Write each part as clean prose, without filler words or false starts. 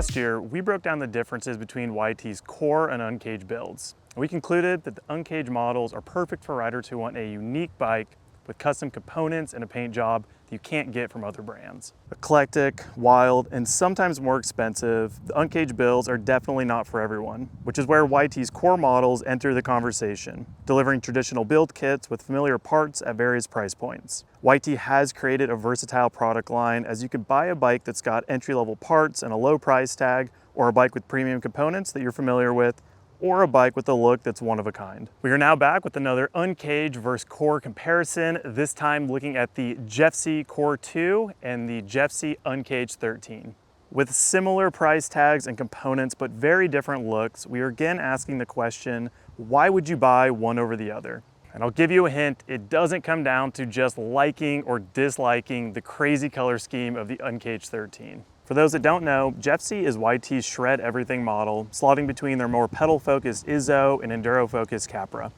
Last year, we broke down the differences between YT's core and uncaged builds. We concluded that the uncaged models are perfect for riders who want a unique bike with custom components and a paint job that you can't get from other brands. Eclectic, wild, and sometimes more expensive, the uncaged builds are definitely not for everyone, which is where YT's core models enter the conversation, delivering traditional build kits with familiar parts at various price points. YT has created a versatile product line, as you could buy a bike that's got entry-level parts and a low price tag, or a bike with premium components that you're familiar with, or a bike with a look that's one of a kind. We are now back with another uncaged versus core comparison, this time looking at the Jeffsy Core 2 and the Jeffsy Uncaged 13. With similar price tags and components but very different looks, we are again asking the question, why would you buy one over the other? And I'll give you a hint, it doesn't come down to just liking or disliking the crazy color scheme of the Uncaged 13. For those that don't know, Jeffsy is YT's shred everything model, slotting between their more pedal-focused Izzo and enduro-focused Capra.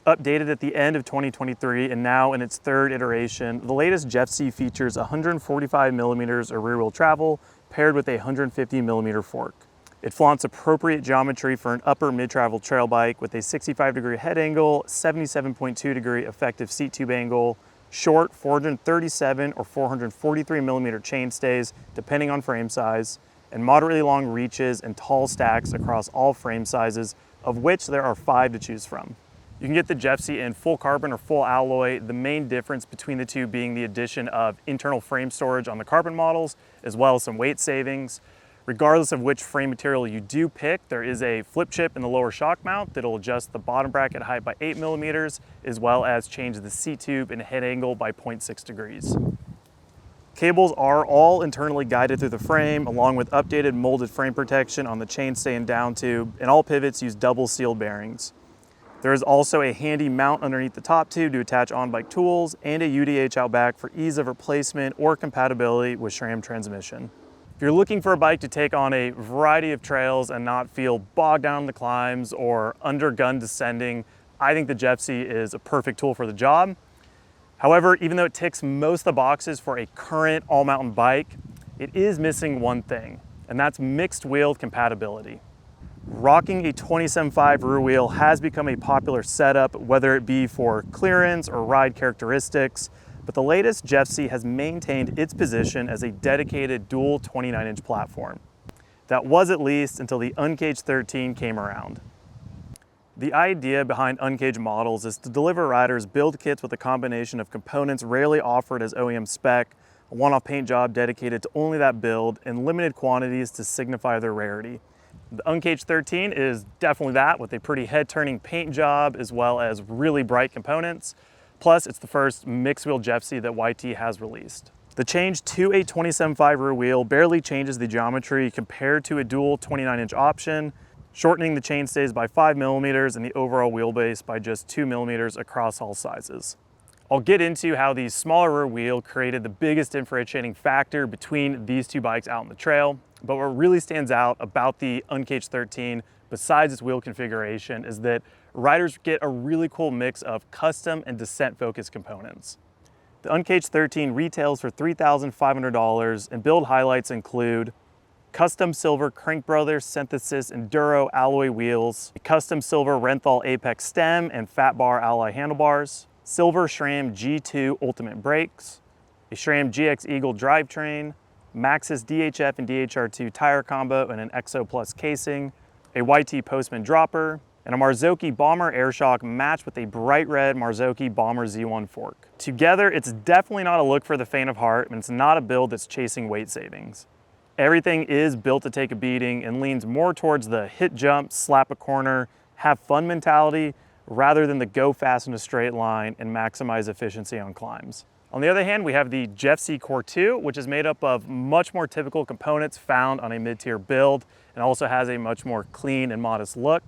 Updated at the end of 2023 and now in its third iteration, the latest Jeffsy features 145mm of rear-wheel travel paired with a 150mm fork. It flaunts appropriate geometry for an upper mid-travel trail bike with a 65-degree head angle, 77.2-degree effective seat tube angle, short 437 or 443mm chainstays, depending on frame size, and moderately long reaches and tall stacks across all frame sizes, of which there are 5 to choose from. You can get the Jeffsy in full carbon or full alloy, the main difference between the two being the addition of internal frame storage on the carbon models, as well as some weight savings. Regardless of which frame material you do pick, there is a flip chip in the lower shock mount that'll adjust the bottom bracket height by 8mm, as well as change the seat tube and head angle by 0.6 degrees. Cables are all internally guided through the frame, along with updated molded frame protection on the chainstay and down tube, and all pivots use double sealed bearings. There is also a handy mount underneath the top tube to attach on-bike tools, and a UDH out back for ease of replacement or compatibility with SRAM transmission. If you're looking for a bike to take on a variety of trails and not feel bogged down in the climbs or undergun descending, I think the Jeffsy is a perfect tool for the job. However, even though it ticks most of the boxes for a current all-mountain bike, it is missing one thing, and that's mixed wheel compatibility. Rocking a 27.5 rear wheel has become a popular setup, whether it be for clearance or ride characteristics, but the latest Jeffsy has maintained its position as a dedicated dual 29-inch platform. That was at least until the Uncaged 13 came around. The idea behind Uncaged models is to deliver riders build kits with a combination of components rarely offered as OEM spec, a one-off paint job dedicated to only that build, and limited quantities to signify their rarity. The Uncaged 13 is definitely that, with a pretty head-turning paint job as well as really bright components. Plus, it's the first mixed wheel Jeffsy that YT has released. The change to a 27.5 rear wheel barely changes the geometry compared to a dual 29-inch option, shortening the chainstays by 5mm and the overall wheelbase by just 2mm across all sizes. I'll get into how the smaller rear wheel created the biggest differentiating factor between these two bikes out on the trail, but what really stands out about the Uncaged 13, besides its wheel configuration, is that riders get a really cool mix of custom and descent-focused components. The Uncaged 13 retails for $3,500, and build highlights include custom silver Crank Brothers Synthesis Enduro alloy wheels, a custom silver Renthal Apex stem and Fat Bar alloy handlebars, silver SRAM G2 Ultimate brakes, a SRAM GX Eagle drivetrain, Maxxis DHF and DHR2 tire combo and an EXO Plus casing, a YT Postman dropper, and a Marzocchi Bomber Airshock matched with a bright red Marzocchi Bomber Z1 fork. Together, it's definitely not a look for the faint of heart, and it's not a build that's chasing weight savings. Everything is built to take a beating and leans more towards the hit jump, slap a corner, have fun mentality, rather than the go fast in a straight line and maximize efficiency on climbs. On the other hand, we have the Jeffsy Core 2, which is made up of much more typical components found on a mid-tier build, and also has a much more clean and modest look.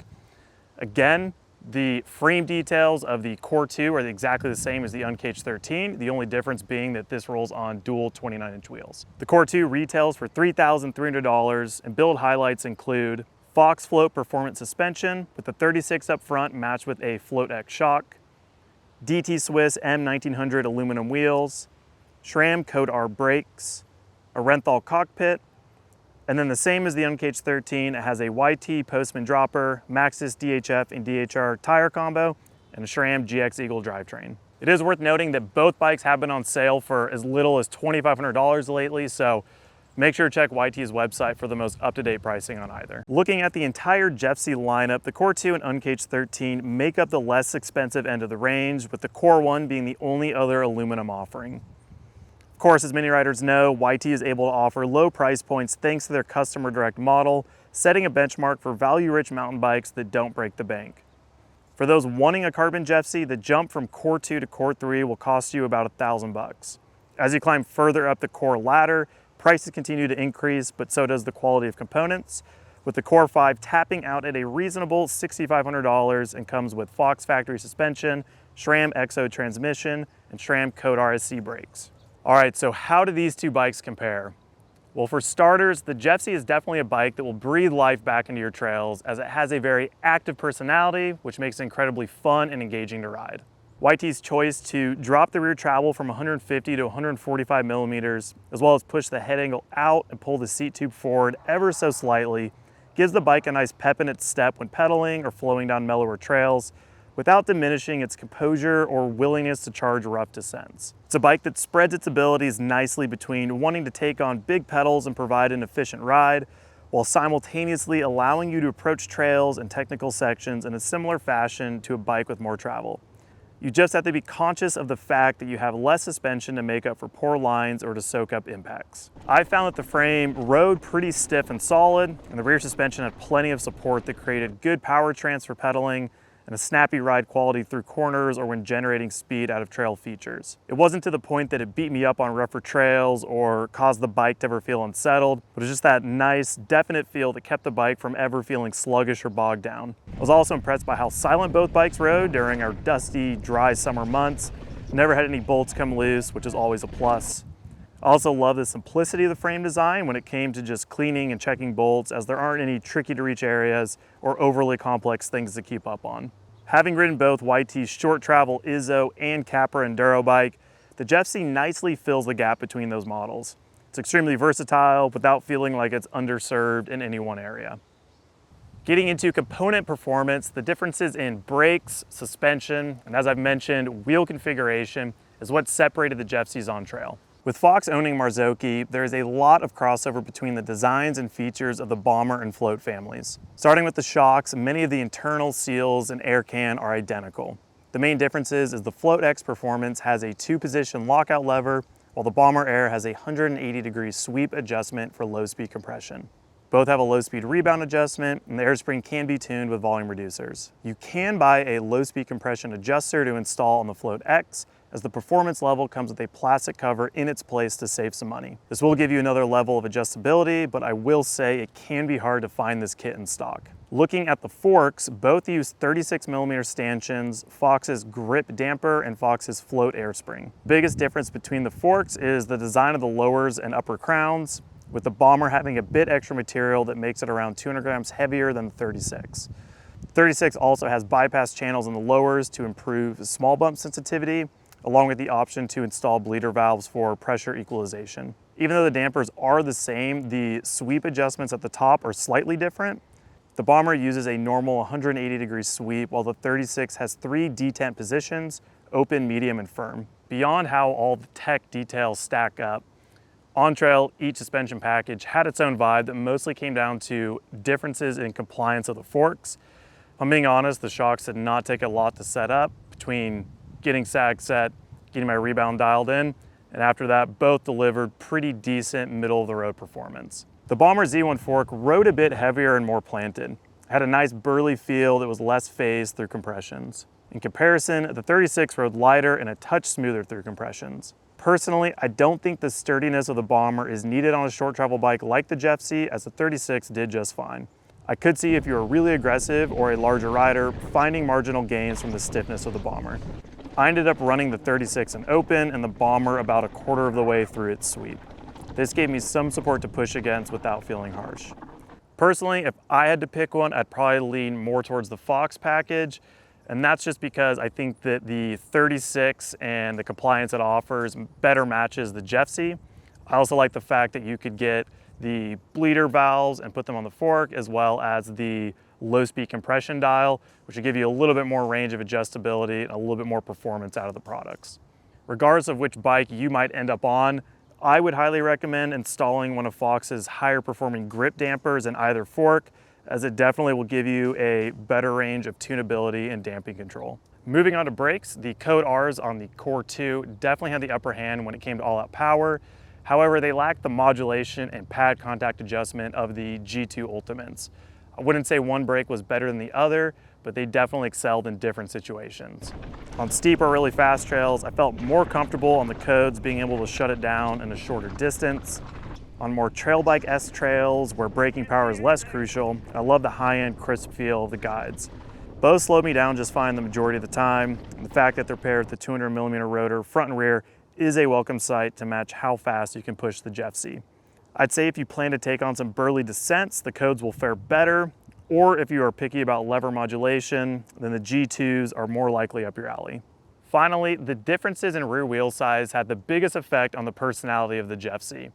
Again, the frame details of the Core 2 are exactly the same as the Uncaged 13, the only difference being that this rolls on dual 29-inch wheels. The Core 2 retails for $3,300, and build highlights include Fox Float Performance Suspension with the 36 up front matched with a Float X shock, DT Swiss M1900 aluminum wheels, SRAM Code R brakes, a Renthal cockpit, And then the same as the Uncaged 13, it has a YT Postman dropper, Maxxis DHF and DHR tire combo, and a SRAM GX Eagle drivetrain. It is worth noting that both bikes have been on sale for as little as $2,500 lately, so make sure to check YT's website for the most up-to-date pricing on either. Looking at the entire Jeffsy lineup, the Core 2 and Uncaged 13 make up the less expensive end of the range, with the Core 1 being the only other aluminum offering. Of course, as many riders know, YT is able to offer low price points thanks to their customer direct model, setting a benchmark for value-rich mountain bikes that don't break the bank. For those wanting a carbon Jeffsy, the jump from Core 2 to Core 3 will cost you about $1,000. As you climb further up the Core ladder, prices continue to increase, but so does the quality of components, with the Core 5 tapping out at a reasonable $6,500 and comes with Fox factory suspension, SRAM XO transmission, and SRAM Code RSC brakes. All right, so how do these two bikes compare? Well, for starters, the Jeffsy is definitely a bike that will breathe life back into your trails, as it has a very active personality, which makes it incredibly fun and engaging to ride. YT's choice to drop the rear travel from 150 to 145 millimeters, as well as push the head angle out and pull the seat tube forward ever so slightly, gives the bike a nice pep in its step when pedaling or flowing down mellower trails, without diminishing its composure or willingness to charge rough descents. It's a bike that spreads its abilities nicely between wanting to take on big pedals and provide an efficient ride, while simultaneously allowing you to approach trails and technical sections in a similar fashion to a bike with more travel. You just have to be conscious of the fact that you have less suspension to make up for poor lines or to soak up impacts. I found that the frame rode pretty stiff and solid, and the rear suspension had plenty of support that created good power transfer pedaling and a snappy ride quality through corners or when generating speed out of trail features. It wasn't to the point that it beat me up on rougher trails or caused the bike to ever feel unsettled, but it was just that nice, definite feel that kept the bike from ever feeling sluggish or bogged down. I was also impressed by how silent both bikes rode during our dusty, dry summer months. Never had any bolts come loose, which is always a plus. I also love the simplicity of the frame design when it came to just cleaning and checking bolts, as there aren't any tricky to reach areas or overly complex things to keep up on. Having ridden both YT's short travel Izzo and Capra Enduro bike, the Jeffsy nicely fills the gap between those models. It's extremely versatile without feeling like it's underserved in any one area. Getting into component performance, the differences in brakes, suspension, and as I've mentioned, wheel configuration is what separated the Jeffsys on trail. With Fox owning Marzocchi, there is a lot of crossover between the designs and features of the Bomber and Float families. Starting with the shocks, many of the internal seals and air can are identical. The main differences is the Float X Performance has a 2-position lockout lever, while the Bomber Air has a 180-degree sweep adjustment for low-speed compression. Both have a low-speed rebound adjustment, and the air spring can be tuned with volume reducers. You can buy a low-speed compression adjuster to install on the Float X, as the performance level comes with a plastic cover in its place to save some money. This will give you another level of adjustability, but I will say it can be hard to find this kit in stock. Looking at the forks, both use 36mm stanchions, Fox's grip damper, and Fox's float air spring. The biggest difference between the forks is the design of the lowers and upper crowns, with the Bomber having a bit extra material that makes it around 200 grams heavier than the 36. The 36 also has bypass channels in the lowers to improve small bump sensitivity, along with the option to install bleeder valves for pressure equalization. Even though the dampers are the same, the sweep adjustments at the top are slightly different. The Bomber uses a normal 180-degree sweep, while the 36 has 3 detent positions, open, medium, and firm. Beyond how all the tech details stack up, on trail, each suspension package had its own vibe that mostly came down to differences in compliance of the forks. If I'm being honest, the shocks did not take a lot to set up between getting sag set, getting my rebound dialed in, and after that, both delivered pretty decent middle-of-the-road performance. The Bomber Z1 fork rode a bit heavier and more planted. It had a nice burly feel that was less phased through compressions. In comparison, the 36 rode lighter and a touch smoother through compressions. Personally, I don't think the sturdiness of the Bomber is needed on a short travel bike like the Jeffsy, as the 36 did just fine. I could see if you were really aggressive or a larger rider, finding marginal gains from the stiffness of the Bomber. I ended up running the 36 in open and the Bomber about a quarter of the way through its sweep. This gave me some support to push against without feeling harsh. Personally, if I had to pick one, I'd probably lean more towards the Fox package, and that's just because I think that the 36 and the compliance it offers better matches the Jeffsy. I also like the fact that you could get the bleeder valves and put them on the fork, as well as the low speed compression dial, which will give you a little bit more range of adjustability and a little bit more performance out of the products. Regardless of which bike you might end up on, I would highly recommend installing one of Fox's higher performing grip dampers in either fork, as it definitely will give you a better range of tunability and damping control. Moving on to brakes, the Code Rs on the Core 2 definitely had the upper hand when it came to all-out power. However, they lacked the modulation and pad contact adjustment of the G2 Ultimates. I wouldn't say one brake was better than the other, but they definitely excelled in different situations. On steep or really fast trails, I felt more comfortable on the Codes being able to shut it down in a shorter distance. On more trail bike-esque trails where braking power is less crucial, I love the high-end crisp feel of the guides. Both slowed me down just fine the majority of the time. The fact that they're paired with the 200mm rotor front and rear is a welcome sight to match how fast you can push the Jeffsy. I'd say if you plan to take on some burly descents, the Codes will fare better, or if you are picky about lever modulation, then the G2s are more likely up your alley. Finally, the differences in rear wheel size had the biggest effect on the personality of the Jeffsy.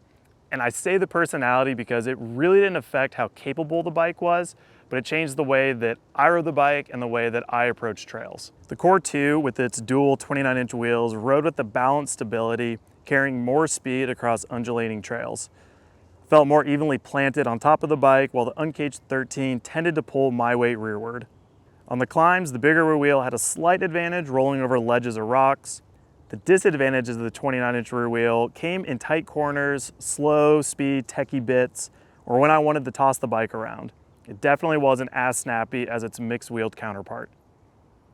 And I say the personality because it really didn't affect how capable the bike was, but it changed the way that I rode the bike and the way that I approach trails. The Core 2, with its dual 29-inch wheels, rode with the balanced stability, carrying more speed across undulating trails. Felt more evenly planted on top of the bike, while the Uncaged 13 tended to pull my weight rearward. On the climbs, the bigger rear wheel had a slight advantage rolling over ledges or rocks. The disadvantages of the 29-inch rear wheel came in tight corners, slow speed, techie bits, or when I wanted to toss the bike around. It definitely wasn't as snappy as its mixed-wheeled counterpart.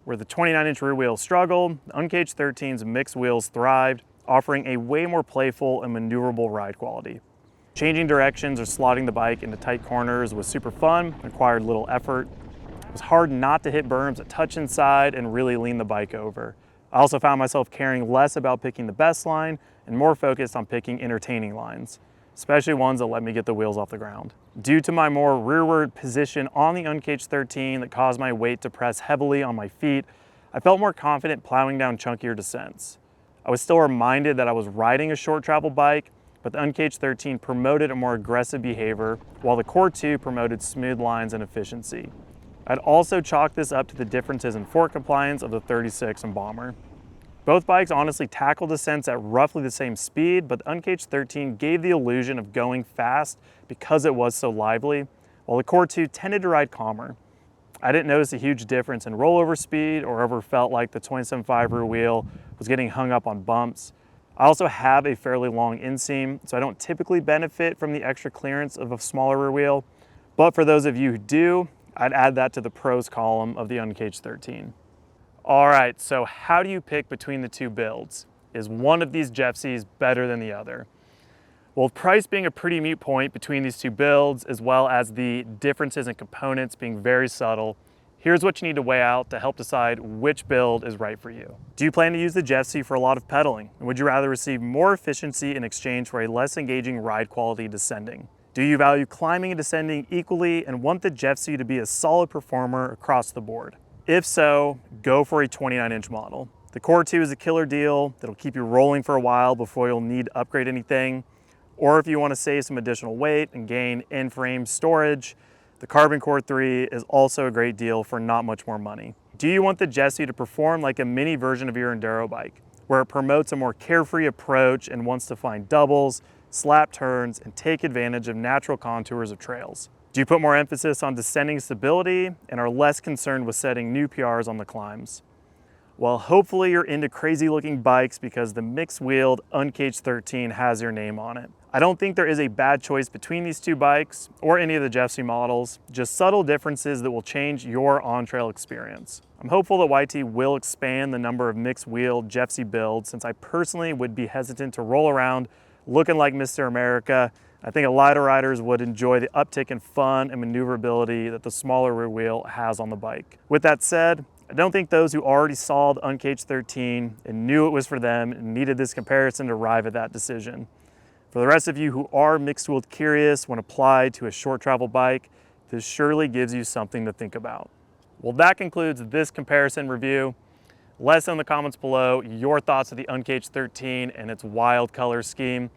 Where the 29-inch rear wheel struggled, the Uncaged 13's mixed wheels thrived, offering a way more playful and maneuverable ride quality. Changing directions or slotting the bike into tight corners was super fun, required little effort. It was hard not to hit berms that touch inside and really lean the bike over. I also found myself caring less about picking the best line and more focused on picking entertaining lines, especially ones that let me get the wheels off the ground. Due to my more rearward position on the Uncaged 13 that caused my weight to press heavily on my feet, I felt more confident plowing down chunkier descents. I was still reminded that I was riding a short travel bike, but the Uncaged 13 promoted a more aggressive behavior, while the Core 2 promoted smooth lines and efficiency. I'd also chalk this up to the differences in fork compliance of the 36 and Bomber. Both bikes honestly tackled descents at roughly the same speed, but the Uncaged 13 gave the illusion of going fast because it was so lively, while the Core 2 tended to ride calmer. I didn't notice a huge difference in rollover speed or ever felt like the 27.5 rear wheel was getting hung up on bumps. I also have a fairly long inseam, so I don't typically benefit from the extra clearance of a smaller rear wheel, but for those of you who do, I'd add that to the pros column of the Uncaged 13. All right, so how do you pick between the two builds? Is one of these Jeffsys better than the other? Well, price being a pretty moot point between these two builds, as well as the differences in components being very subtle, here's what you need to weigh out to help decide which build is right for you. Do you plan to use the Jeffsy for a lot of pedaling? And would you rather receive more efficiency in exchange for a less engaging ride quality descending? Do you value climbing and descending equally and want the Jeffsy to be a solid performer across the board? If so, go for a 29-inch model. The Core 2 is a killer deal that'll keep you rolling for a while before you'll need to upgrade anything. Or if you want to save some additional weight and gain in-frame storage, the Carbon Core 3 is also a great deal for not much more money. Do you want the Jeffsy to perform like a mini version of your enduro bike, where it promotes a more carefree approach and wants to find doubles, slap turns, and take advantage of natural contours of trails? Do you put more emphasis on descending stability and are less concerned with setting new PRs on the climbs? Well, hopefully you're into crazy looking bikes because the mixed wheeled Uncaged 13 has your name on it. I don't think there is a bad choice between these two bikes or any of the Jeffsy models, just subtle differences that will change your on-trail experience. I'm hopeful that YT will expand the number of mixed wheeled Jeffsy builds, since I personally would be hesitant to roll around looking like Mr. America. I think a lot of riders would enjoy the uptick in fun and maneuverability that the smaller rear wheel has on the bike. With that said, I don't think those who already saw the Uncaged 13 and knew it was for them and needed this comparison to arrive at that decision. For the rest of you who are mixed wheeled curious when applied to a short travel bike, this surely gives you something to think about. Well, that concludes this comparison review. Let us know in the comments below your thoughts of the Uncaged 13 and its wild color scheme.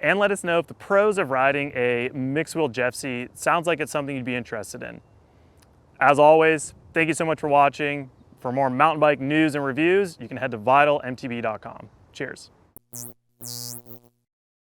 and let us know if the pros of riding a mixed wheel Jeffsy sounds like it's something you'd be interested in. As always, thank you so much for watching. For more mountain bike news and reviews, you can head to vitalmtb.com. Cheers.